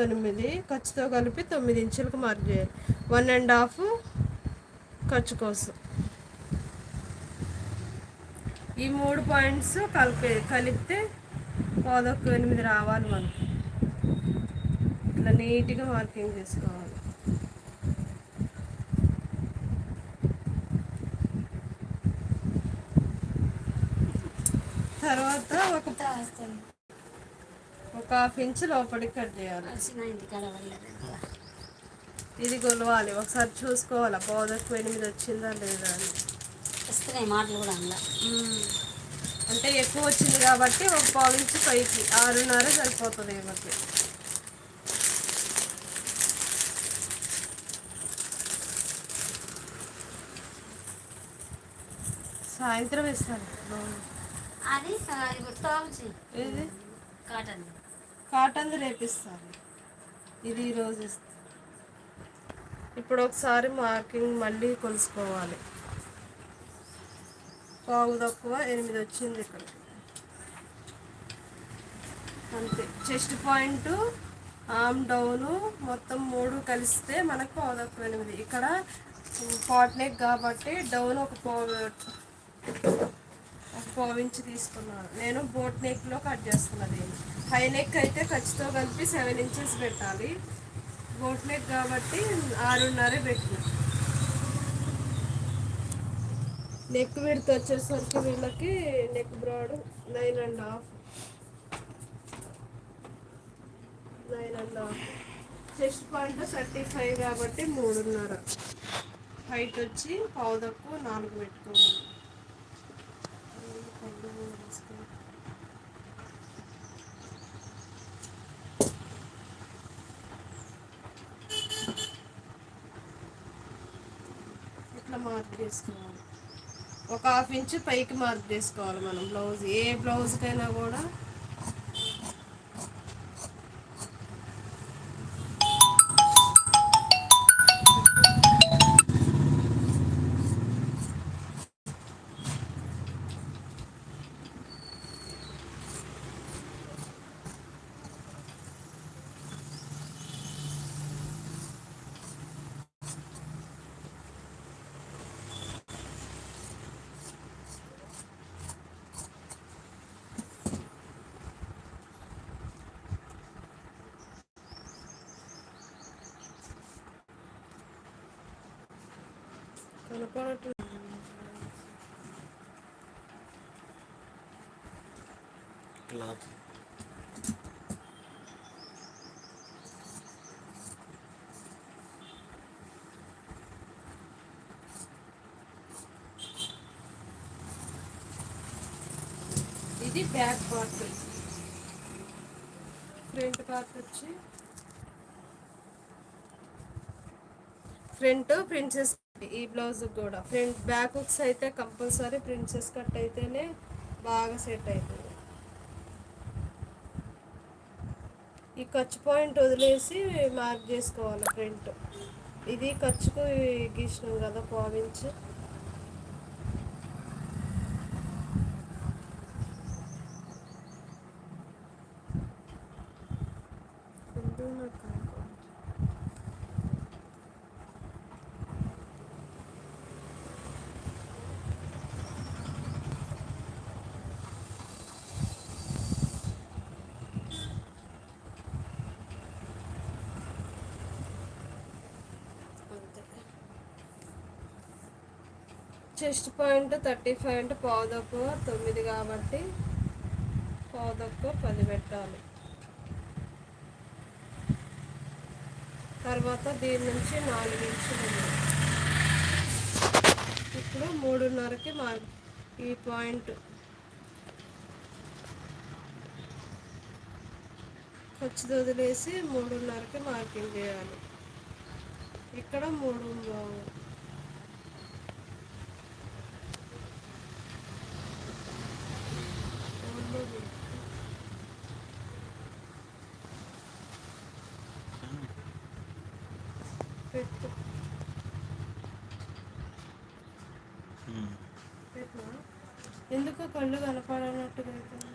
8 ఖర్చుతో కలిపి 9 ఇంచులకు మార్క్ చేయాలి. 1.5 ఖర్చు కోసం. ఈ 3 పాయింట్స్ కలిపితే 8 రావాలి మనకి. ఇట్లా నీట్గా మార్కింగ్ చేసుకోవాలి. తర్వాత ఒక హాఫ్ ఇంచ్ లోపలికి కట్ చేయాలి. ఇది కొలవాలి, ఒకసారి చూసుకోవాలి పాదకు 8 వచ్చిందా లేదా అని. వస్తున్నాయి మాటలు కూడా అందులో. అంటే ఎక్కువ వచ్చింది కాబట్టి ఒక 1/4 ఇంచు పైకి 6.5 సరిపోతుంది ఏమకి. సాయంత్రం ఇస్తాను. అది ఏది కాటన్ రేపిస్తాను. ఇది ఈరోజు ఇస్తాను. ఇప్పుడు ఒకసారి మార్కింగ్ మళ్ళీ కొలుసుకోవాలి. 1/4 తక్కువ 8 వచ్చింది ఇక్కడ. అంతే. చెస్ట్ పాయింట్, ఆర్మ్ డౌను మొత్తం 3 కలిస్తే మనకు 1/4 తక్కువ 8. ఇక్కడ పాట్ నెక్ కాబట్టి డౌన్ ఒక 1/4 ఇంచ్ తీసుకున్నాను. నేను బోట్ నెక్లో కట్ చేస్తున్నది. హై నెక్ అయితే ఖర్చుతో కలిపి 7 ఇంచెస్ పెట్టాలి. బోట్ నెక్ కాబట్టి 6.5 పెట్టి. నెక్ విడ్త్ వచ్చేసరికి వీళ్ళకి నెక్ బ్రాడ్ 9.5. చెస్ట్ పాయింట్ 35 కాబట్టి 3.5. హైట్ వచ్చి 1/4 తక్కువ 4 పెట్టుకోవాలి. ఇట్లా మార్క్ చేసుకోవాలి. ఒక హాఫ్ ఇంచ్ పైకి మార్క్ చేసుకోవాలి మనం. బ్లౌజ్ ఏ బ్లౌజ్కైనా కూడా కనపడట్లేదు. ఇది బ్యాక్ పార్ట్. ఫ్రంట్ పార్ట్ వచ్చి ఫ్రంట్ ప్రిన్సెస్. ఈ బ్లౌజ్ కూడా ఫ్రంట్ బ్యాక్ హుక్స్ అయితే కంపల్సరీ ప్రిన్సెస్ కట్ అయితేనే బాగా సెట్ అవుతుంది. ఈ ఖర్చు పాయింట్ వదిలేసి మార్క్ చేసుకోవాలి ఫ్రంట్. ఇది ఖర్చుకు గీసినాం కదా 1/4 ఇంచ్. చెస్ట్ పాయింట్ 35 అంటే 1/4 తక్కువ 9 కాబట్టి 1/4 తక్కువ 10 పెట్టాలి. తర్వాత దీని నుంచి 4 ఇంచులు. ఇప్పుడు 3.5కి మార్క్. ఈ పాయింట్ ఖర్చు వదిలేసి 3.5కి మార్కింగ్ చేయాలి. ఇక్కడ 3 పెట్టు. ఎందుకు కళ్ళు కనపడనట్టుగా అవుతుంది.